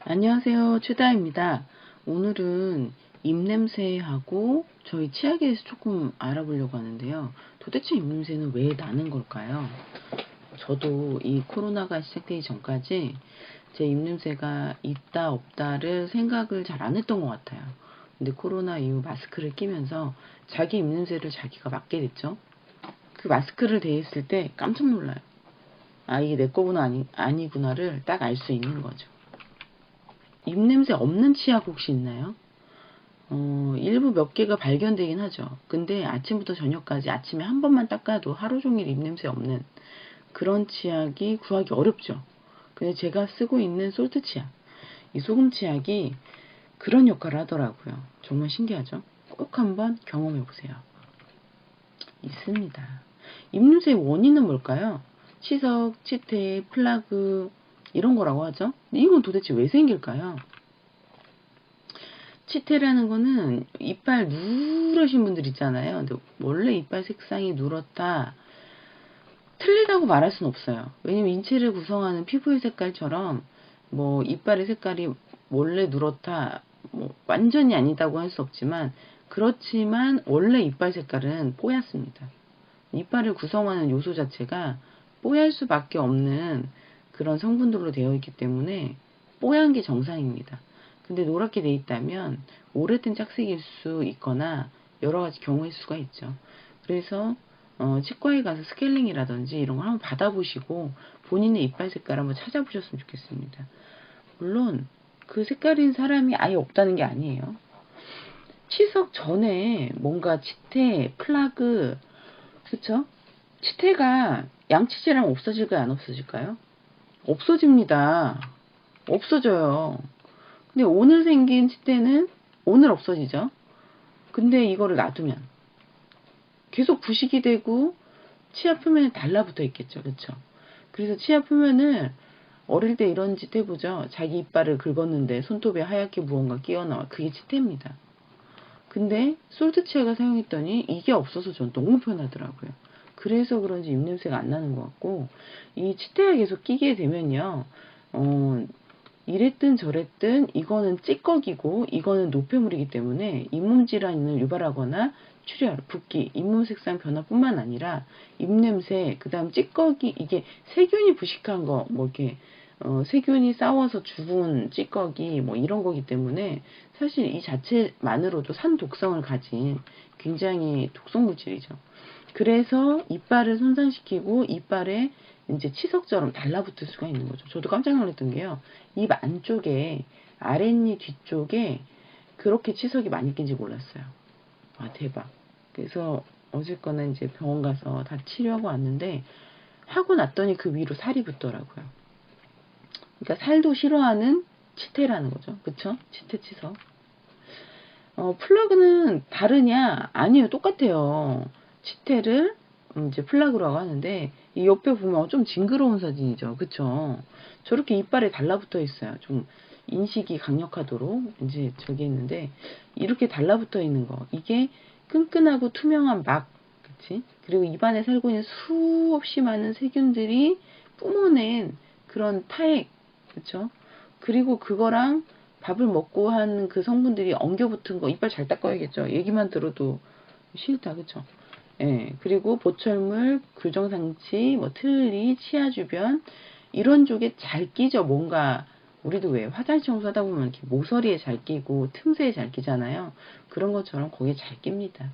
안녕하세요. 최다입니다. 오늘은 입냄새하고 저희 치아에 대해서 조금 알아보려고 하는데요. 도대체 입냄새는 왜 나는 걸까요? 저도 이 코로나가 시작되기 전까지 제 입냄새가 있다 없다를 생각을 잘 안 했던 것 같아요. 근데 코로나 이후 마스크를 끼면서 자기 입냄새를 자기가 맡게 됐죠. 그 마스크를 대했을 때 깜짝 놀라요. 아, 이게 내 거구나 아니구나를 딱 알 수 있는 거죠. 입냄새 없는 치약 혹시 있나요? 일부 몇 개가 발견되긴 하죠. 근데 아침부터 저녁까지 아침에 한 번만 닦아도 하루 종일 입냄새 없는 그런 치약이 구하기 어렵죠. 근데 제가 쓰고 있는 솔트 치약, 이 소금 치약이 그런 역할을 하더라고요. 정말 신기하죠? 꼭 한번 경험해 보세요. 있습니다. 입냄새의 원인은 뭘까요? 치석, 치태, 플라그 이런 거라고 하죠. 이건 도대체 왜 생길까요? 치태라는 거는 이빨 누러신 분들 있잖아요. 근데 원래 이빨 색상이 누렇다. 틀리다고 말할 수는 없어요. 왜냐면 인체를 구성하는 피부의 색깔처럼 뭐 이빨의 색깔이 원래 누렇다. 뭐 완전히 아니다고 할 수 없지만 그렇지만 원래 이빨 색깔은 뽀얗습니다. 이빨을 구성하는 요소 자체가 뽀얄 수밖에 없는 그런 성분들로 되어 있기 때문에 뽀얀 게 정상입니다. 근데 노랗게 돼 있다면 오래된 짝색일 수 있거나 여러 가지 경우일 수가 있죠. 그래서 치과에 가서 스케일링이라든지 이런 걸 한번 받아보시고 본인의 이빨 색깔을 한번 찾아보셨으면 좋겠습니다. 물론 그 색깔인 사람이 아예 없다는 게 아니에요. 치석 전에 뭔가 치태, 플라그, 그쵸? 치태가 양치질하면 없어질까요? 안 없어질까요? 없어집니다. 없어져요. 근데 오늘 생긴 치태는 오늘 없어지죠. 근데 이거를 놔두면 계속 부식이 되고 치아 표면에 달라붙어 있겠죠. 그쵸? 그래서 치아 표면을 어릴 때 이런 짓 해보죠. 자기 이빨을 긁었는데 손톱에 하얗게 무언가 끼어나와. 그게 치태입니다. 근데 솔트 치아가 사용했더니 이게 없어서 전 너무 편하더라고요. 그래서 그런지 입냄새가 안 나는 것 같고, 이 치태가 계속 끼게 되면요, 이랬든 저랬든 이거는 찌꺼기고 이거는 노폐물이기 때문에 잇몸 질환을 유발하거나 출혈, 붓기, 잇몸 색상 변화뿐만 아니라 입냄새, 그 다음 찌꺼기, 이게 세균이 부식한 거, 뭐 이렇게 세균이 싸워서 죽은 찌꺼기 뭐 이런 거기 때문에 사실 이 자체만으로도 산독성을 가진 굉장히 독성 물질이죠. 그래서 이빨을 손상시키고 이빨에 이제 치석처럼 달라붙을 수가 있는 거죠. 저도 깜짝 놀랐던 게요. 입 안쪽에 아랫니 뒤쪽에 그렇게 치석이 많이 낀지 몰랐어요. 와, 대박. 그래서 어쨌거나 이제 병원 가서 다 치료하고 왔는데 하고 났더니 그 위로 살이 붙더라고요. 그러니까 살도 싫어하는 치태라는 거죠. 그쵸? 치태 치석. 플러그는 다르냐? 아니요, 똑같아요. 치태를 이제 플라그라고 하는데 이 옆에 보면 좀 징그러운 사진이죠. 그쵸? 저렇게 이빨에 달라붙어 있어요. 좀 인식이 강력하도록 이제 저기 있는데 이렇게 달라붙어 있는 거 이게 끈끈하고 투명한 막, 그치? 그리고 입안에 살고 있는 수없이 많은 세균들이 뿜어낸 그런 타액, 그쵸? 그리고 그거랑 밥을 먹고 한 그 성분들이 엉겨 붙은 거 이빨 잘 닦아야겠죠. 얘기만 들어도 싫다, 그쵸? 예, 그리고 보철물, 교정상치, 뭐 틀니, 치아 주변 이런 쪽에 잘 끼죠. 뭔가 우리도 왜 화장실 청소하다 보면 이렇게 모서리에 잘 끼고 틈새에 잘 끼잖아요. 그런 것처럼 거기에 잘 낍니다.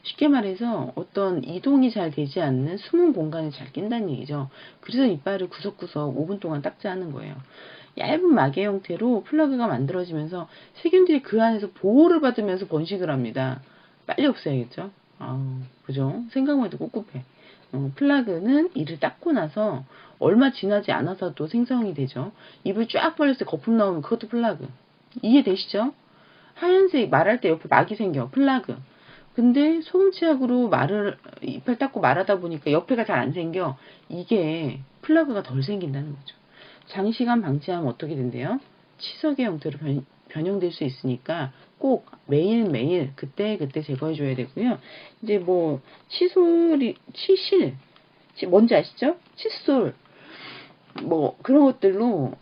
쉽게 말해서 어떤 이동이 잘 되지 않는 숨은 공간에 잘 낀다는 얘기죠. 그래서 이빨을 구석구석 5분 동안 닦지 않는 거예요. 얇은 마개 형태로 플러그가 만들어지면서 세균들이 그 안에서 보호를 받으면서 번식을 합니다. 빨리 없애야겠죠? 그죠? 생각만 해도 꿉꿉해. 플라그는 이를 닦고 나서 얼마 지나지 않아서도 생성이 되죠. 입을 쫙 벌렸을 때 거품 나오면 그것도 플라그. 이해되시죠? 하얀색 말할 때 옆에 막이 생겨. 플라그. 근데 소금치약으로 이빨 닦고 말하다 보니까 옆에가 잘 안 생겨. 이게 플라그가 덜 생긴다는 거죠. 장시간 방치하면 어떻게 된대요? 치석의 형태로 변형될 수 있으니까 꼭 매일매일 그때그때 제거해줘야 되고요. 이제 뭐 치실, 뭔지 아시죠? 칫솔, 뭐 그런 것들로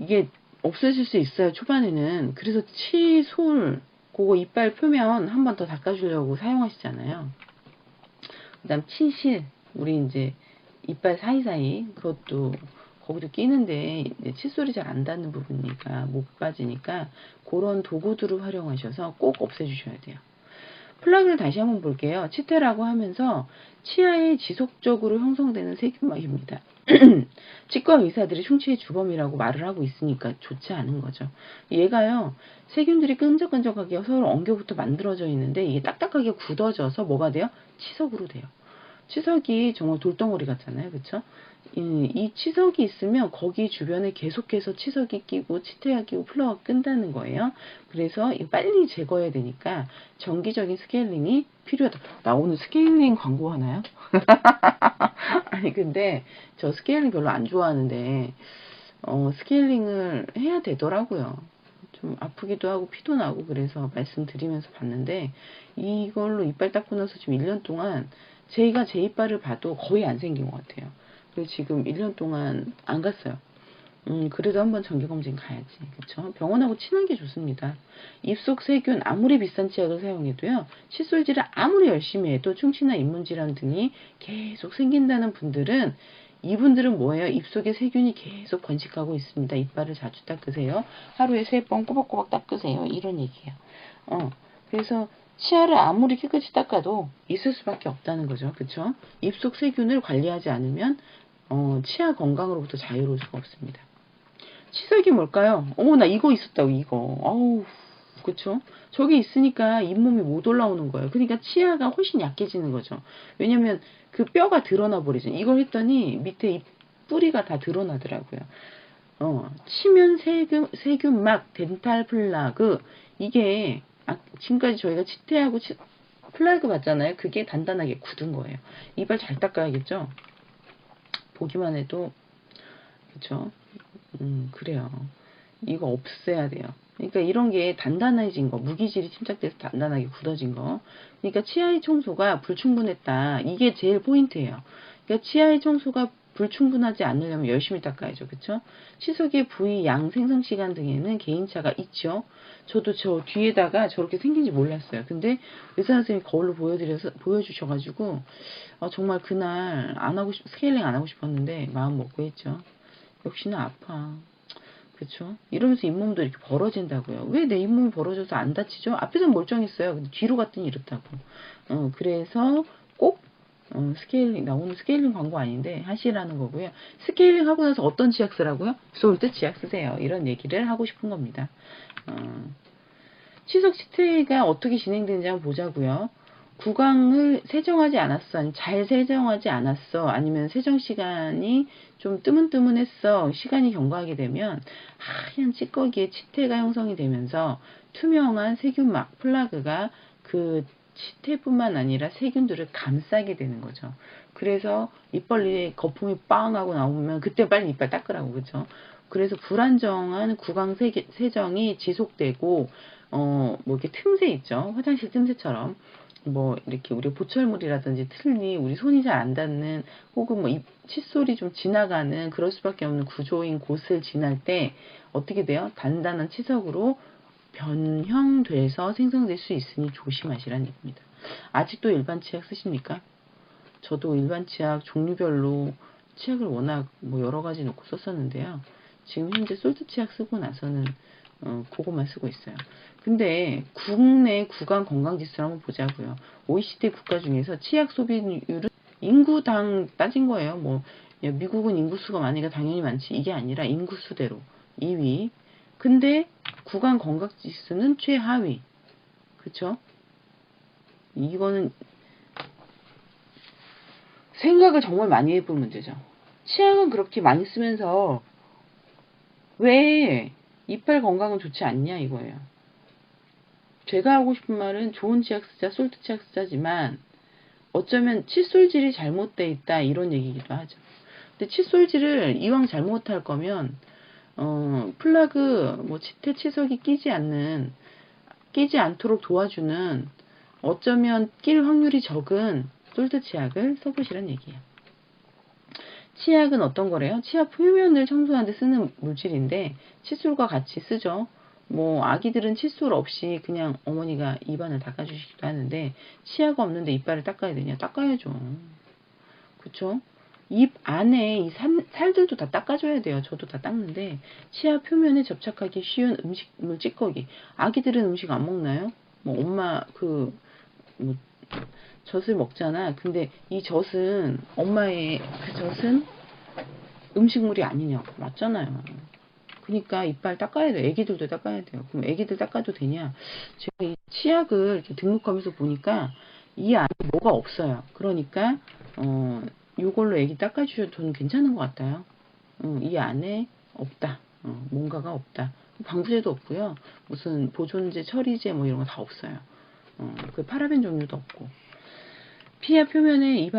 이게 없어질 수 있어요, 초반에는. 그래서 치솔, 그거 이빨 표면 한 번 더 닦아주려고 사용하시잖아요. 그 다음 치실, 우리 이제 이빨 사이사이, 그것도, 거기도 끼는데, 칫솔이 잘 안 닿는 부분이니까, 못 빠지니까, 그런 도구들을 활용하셔서 꼭 없애주셔야 돼요. 플라그를 다시 한번 볼게요. 치태라고 하면서 치아에 지속적으로 형성되는 세균막입니다. 치과 의사들이 충치의 주범이라고 말을 하고 있으니까 좋지 않은 거죠. 얘가요, 세균들이 끈적끈적하게 서로 엉겨부터 만들어져 있는데 이게 딱딱하게 굳어져서 뭐가 돼요? 치석으로 돼요. 치석이 정말 돌덩어리 같잖아요. 그쵸? 이 치석이 있으면 거기 주변에 계속해서 치석이 끼고 치태가 끼고 플라가 끈다는 거예요. 그래서 이거 빨리 제거해야 되니까 정기적인 스케일링이 필요하다. 나 오늘 스케일링 광고 하나요? 아니 근데 저 스케일링 별로 안 좋아하는데 스케일링을 해야 되더라고요. 좀 아프기도 하고 피도 나고 그래서 말씀드리면서 봤는데 이걸로 이빨 닦고 나서 지금 1년 동안 제가 제 이빨을 봐도 거의 안 생긴 것 같아요. 그래서 지금 1년 동안 안 갔어요. 그래도 한번 정기검진 가야지. 그쵸? 병원하고 친한 게 좋습니다. 입속 세균 아무리 비싼 치약을 사용해도요, 칫솔질을 아무리 열심히 해도 충치나 잇몸질환 등이 계속 생긴다는 분들은 이분들은 뭐예요? 입속에 세균이 계속 번식하고 있습니다. 이빨을 자주 닦으세요. 하루에 3번 꼬박꼬박 닦으세요. 이런 얘기예요. 그래서 치아를 아무리 깨끗이 닦아도 있을 수밖에 없다는 거죠. 그쵸? 입속 세균을 관리하지 않으면 치아 건강으로부터 자유로울 수가 없습니다. 치석이 뭘까요? 나 이거 있었다고, 이거. 어우, 그쵸? 저게 있으니까 잇몸이 못 올라오는 거예요. 그러니까 치아가 훨씬 약해지는 거죠. 왜냐면 그 뼈가 드러나 버리죠. 이걸 했더니 밑에 이 뿌리가 다 드러나더라고요. 치면 세균막, 덴탈 플라그, 이게, 지금까지 저희가 치태하고 플라그 봤잖아요. 그게 단단하게 굳은 거예요. 이빨 잘 닦아야겠죠? 보기만 해도, 그쵸? 그래요. 이거 없애야 돼요. 그러니까 이런 게 단단해진 거, 무기질이 침착돼서 단단하게 굳어진 거. 그러니까 치아의 청소가 불충분했다. 이게 제일 포인트예요. 그러니까 치아의 청소가 불충분하지 않으려면 열심히 닦아야죠. 그쵸? 치석의 부위, 양, 생성 시간 등에는 개인차가 있죠. 저도 저 뒤에다가 저렇게 생긴지 몰랐어요. 근데 의사 선생님이 거울로 보여주셔가지고, 정말 그날 스케일링 안 하고 싶었는데 마음 먹고 했죠. 역시나 아파. 그쵸? 이러면서 잇몸도 이렇게 벌어진다고요. 왜 내 잇몸이 벌어져서 안 다치죠? 앞에서는 멀쩡했어요. 근데 뒤로 갔더니 이렇다고. 그래서 꼭 스케일링, 나 오늘 스케일링 광고 아닌데 하시라는 거고요. 스케일링 하고 나서 어떤 치약 쓰라고요? 솔트 치약 쓰세요. 이런 얘기를 하고 싶은 겁니다. 치석 치태가 어떻게 진행되는지 한번 보자고요. 구강을 세정하지 않았어. 아니, 잘 세정하지 않았어. 아니면 세정 시간이 좀 뜨문뜨문했어. 시간이 경과하게 되면 하얀 찌꺼기에 치태가 형성이 되면서 투명한 세균막, 플라그가 그 치태뿐만 아니라 세균들을 감싸게 되는 거죠. 그래서 입 벌리에 거품이 빵 하고 나오면 그때 빨리 이빨 닦으라고. 그죠? 그래서 불안정한 구강 세정이 지속되고 뭐 이렇게 틈새 있죠. 화장실 틈새처럼 뭐 이렇게 우리 보철물이라든지 틀니 우리 손이 잘 안 닿는 혹은 뭐 칫솔이 좀 지나가는 그럴 수밖에 없는 구조인 곳을 지날 때 어떻게 돼요? 단단한 치석으로 변형돼서 생성될 수 있으니 조심하시라는 얘기입니다. 아직도 일반 치약 쓰십니까? 저도 일반 치약 종류별로 치약을 워낙 뭐 여러 가지 놓고 썼었는데요. 지금 현재 솔트 치약 쓰고 나서는 그거만 쓰고 있어요. 근데 국내 구강 건강지수를 한번 보자고요. OECD 국가 중에서 치약 소비율은 인구당 따진 거예요. 뭐 미국은 인구수가 많으니까 당연히 많지. 이게 아니라 인구수대로 2위. 근데 구강 건강지수는 최하위. 그쵸? 이거는 생각을 정말 많이 해볼 문제죠. 치약은 그렇게 많이 쓰면서 왜 이빨 건강은 좋지 않냐 이거예요. 제가 하고 싶은 말은 좋은 치약 쓰자, 솔트 치약 쓰자지만 어쩌면 칫솔질이 잘못돼 있다 이런 얘기기도 하죠. 근데 칫솔질을 이왕 잘못할 거면 플라그 뭐 치태 치석이 끼지 않도록 도와주는 어쩌면 낄 확률이 적은 솔트 치약을 써보시란 얘기예요. 치약은 어떤 거래요? 치아 표면을 청소하는데 쓰는 물질인데 칫솔과 같이 쓰죠. 뭐 아기들은 칫솔 없이 그냥 어머니가 입안을 닦아주시기도 하는데 치아가 없는데 이빨을 닦아야 되냐? 닦아야죠. 그쵸? 입 안에 이 살들도 다 닦아줘야 돼요. 저도 다 닦는데 치아 표면에 접착하기 쉬운 음식물 찌꺼기. 아기들은 음식 안 먹나요? 뭐 엄마 뭐 젖을 먹잖아. 근데 이 젖은 엄마의 그 젖은 음식물이 아니냐고. 맞잖아요. 그러니까 이빨 닦아야 돼요. 애기들도 닦아야 돼요. 그럼 애기들 닦아도 되냐? 제가 이 치약을 이렇게 등록하면서 보니까 이 안에 뭐가 없어요. 그러니까 요걸로 애기 닦아주셔도 저는 괜찮은 것 같아요. 이 안에 없다. 뭔가가 없다. 방부제도 없고요. 무슨 보존제, 처리제 뭐 이런 거 다 없어요. 그 파라벤 종류도 없고. 피하 표면에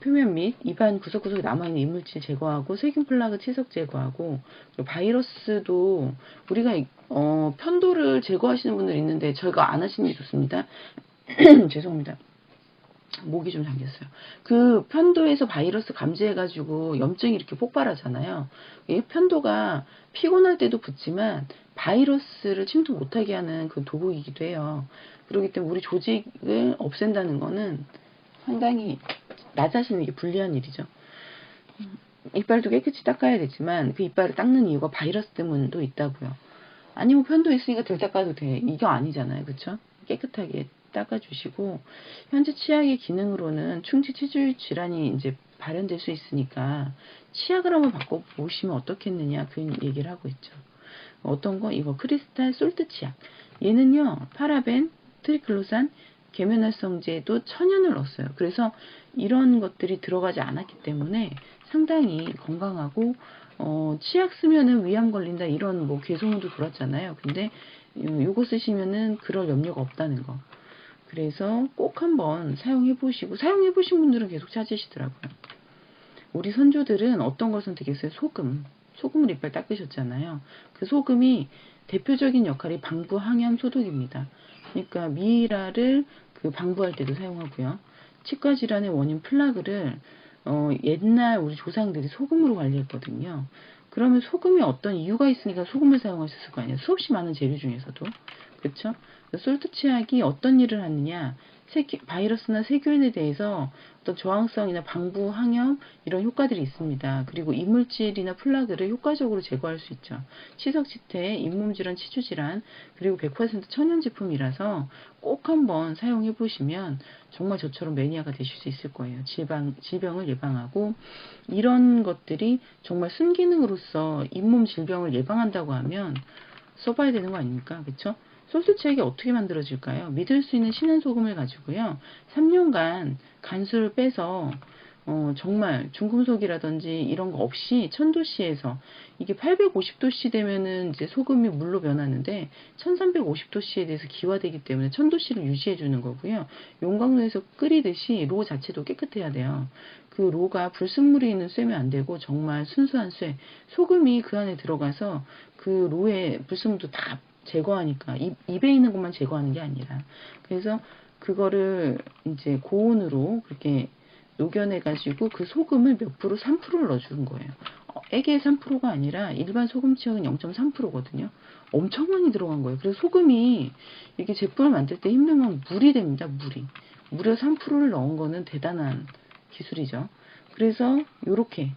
표면 및 입안 구석구석에 남아있는 이물질 제거하고 세균 플라그 치석 제거하고 바이러스도 우리가 편도를 제거하시는 분들 있는데 저희가 안 하시는 게 좋습니다. 죄송합니다. 목이 좀 잠겼어요. 그 편도에서 바이러스 감지해가지고 염증이 이렇게 폭발하잖아요. 이 편도가 피곤할 때도 붓지만 바이러스를 침투 못하게 하는 그 도구이기도 해요. 그렇기 때문에 우리 조직을 없앤다는 거는 상당히 나 자신에게 불리한 일이죠. 이빨도 깨끗이 닦아야 되지만 그 이빨을 닦는 이유가 바이러스 때문도 있다고요. 아니 뭐 편도 있으니까 덜 닦아도 돼. 이거 아니잖아요. 그쵸? 깨끗하게 닦아주시고 현재 치약의 기능으로는 충치 치질 질환이 이제 발현될 수 있으니까 치약을 한번 바꿔보시면 어떻겠느냐 그 얘기를 하고 있죠. 어떤 거? 이거 크리스탈 솔트 치약. 얘는요 파라벤, 트리클로산, 계면활성제도 천연을 넣었어요. 그래서 이런 것들이 들어가지 않았기 때문에 상당히 건강하고 치약 쓰면은 위암 걸린다 이런 뭐 괴소문도 돌았잖아요. 근데 요거 쓰시면은 그럴 염려가 없다는 거. 그래서 꼭 한번 사용해 보시고 사용해 보신 분들은 계속 찾으시더라고요. 우리 선조들은 어떤 걸 선택했어요? 소금. 소금을 이빨 닦으셨잖아요. 그 소금이 대표적인 역할이 방부 항염 소독입니다. 그러니까 미이라를 그 방부할 때도 사용하고요. 치과 질환의 원인 플라그를 옛날 우리 조상들이 소금으로 관리했거든요. 그러면 소금이 어떤 이유가 있으니까 소금을 사용하셨을 거 아니에요. 수없이 많은 재료 중에서도. 그렇죠? 솔트 치약이 어떤 일을 하느냐. 바이러스나 세균에 대해서 어떤 저항성이나 방부, 항염 이런 효과들이 있습니다. 그리고 이물질이나 플라그를 효과적으로 제거할 수 있죠. 치석 치태, 잇몸 질환, 치주 질환 그리고 100% 천연 제품이라서 꼭 한번 사용해 보시면 정말 저처럼 매니아가 되실 수 있을 거예요. 질병을 예방하고 이런 것들이 정말 순기능으로서 잇몸 질병을 예방한다고 하면 써봐야 되는 거 아닙니까? 그쵸? 소스책이 어떻게 만들어질까요? 믿을 수 있는 신한 소금을 가지고요. 3년간 간수를 빼서 정말 중금속이라든지 이런 거 없이 1000도씨에서 이게 850도씨 되면은 이제 소금이 물로 변하는데 1350도씨에 대해서 기화되기 때문에 1000도씨를 유지해 주는 거고요. 용광로에서 끓이듯이 로 자체도 깨끗해야 돼요. 그 로가 불순물이 있는 쇠면 안 되고 정말 순수한 쇠, 소금이 그 안에 들어가서 그 로의 불순물도 다 제거하니까 입에 있는 것만 제거하는 게 아니라 그래서 그거를 이제 고온으로 그렇게 녹여내 가지고 그 소금을 몇 프로 3%를 넣어주는 거예요. 액의 3%가 아니라 일반 소금 치약은 0.3%거든요. 엄청 많이 들어간 거예요. 그래서 소금이 이렇게 제품을 만들 때 힘들면 물이 됩니다. 물이. 무려 3%를 넣은 거는 대단한 기술이죠. 그래서 요렇게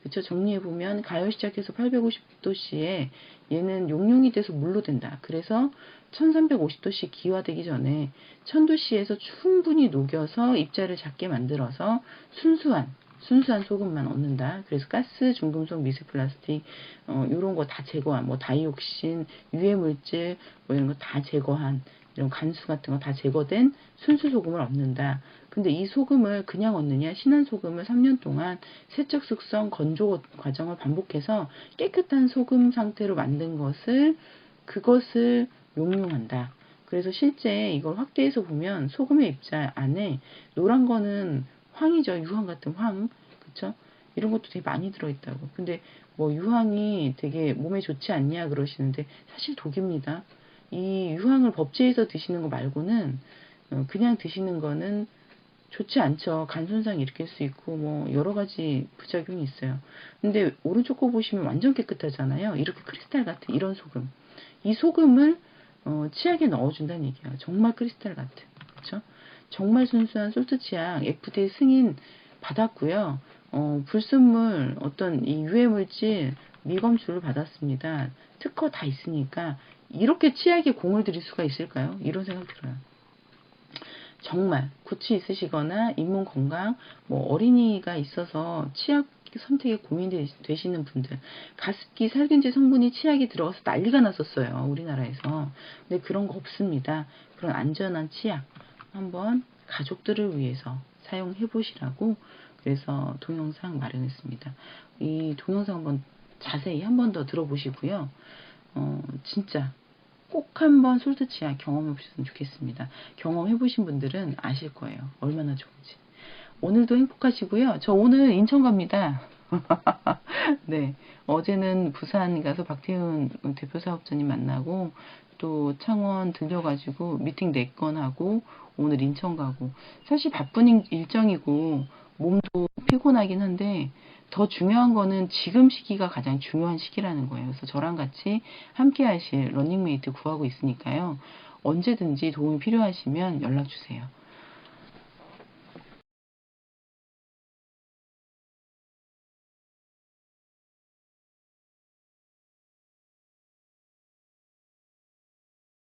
그쵸? 정리해보면 가열 시작해서 850도씨에 얘는 용융이 돼서 물로 된다. 그래서 1350도씨 기화되기 전에 1000도씨에서 충분히 녹여서 입자를 작게 만들어서 순수한 소금만 얻는다. 그래서 가스, 중금속, 미세 플라스틱 이런 거 다 제거한 뭐 다이옥신, 유해 물질 뭐 이런 거 다 제거한 이런 간수 같은 거 다 제거된 순수 소금을 얻는다. 근데 이 소금을 그냥 얻느냐? 신한 소금을 3년 동안 세척, 숙성, 건조 과정을 반복해서 깨끗한 소금 상태로 만든 그것을 용융한다. 그래서 실제 이걸 확대해서 보면 소금의 입자 안에 노란 거는 황이죠. 유황 같은 황. 그쵸? 이런 것도 되게 많이 들어있다고. 근데 뭐 유황이 되게 몸에 좋지 않냐 그러시는데 사실 독입니다. 이 유황을 법제해서 드시는 거 말고는 그냥 드시는 거는 좋지 않죠. 간 손상 일으킬 수 있고 뭐 여러 가지 부작용이 있어요. 근데 오른쪽 거 보시면 완전 깨끗하잖아요. 이렇게 크리스탈 같은 이런 소금. 이 소금을 치약에 넣어준다는 얘기예요. 정말 크리스탈 같은. 그렇죠? 정말 순수한 솔트 치약 FDA 승인 받았고요. 불순물 어떤 이 유해 물질 미검출을 받았습니다. 특허 다 있으니까 이렇게 치약에 공을 들일 수가 있을까요? 이런 생각 들어요. 정말 구취 있으시거나 잇몸 건강, 뭐 어린이가 있어서 치약 선택에 고민되시는 분들, 가습기 살균제 성분이 치약에 들어가서 난리가 났었어요. 우리나라에서. 근데 그런 거 없습니다. 그런 안전한 치약 한번 가족들을 위해서 사용해 보시라고 그래서 동영상 마련했습니다. 이 동영상 한번 자세히 한 번 더 들어보시고요. 진짜 꼭 한번 솔트 치약 경험해 보셨으면 좋겠습니다. 경험해 보신 분들은 아실 거예요. 얼마나 좋은지. 오늘도 행복하시고요. 저 오늘 인천 갑니다. 네. 어제는 부산 가서 박태훈 대표 사업자님 만나고 또 창원 들려가지고 미팅 4건 하고 오늘 인천 가고 사실 바쁜 일정이고 몸도 피곤하긴 한데 더 중요한 거는 지금 시기가 가장 중요한 시기라는 거예요. 그래서 저랑 같이 함께 하실 러닝메이트 구하고 있으니까요. 언제든지 도움이 필요하시면 연락 주세요.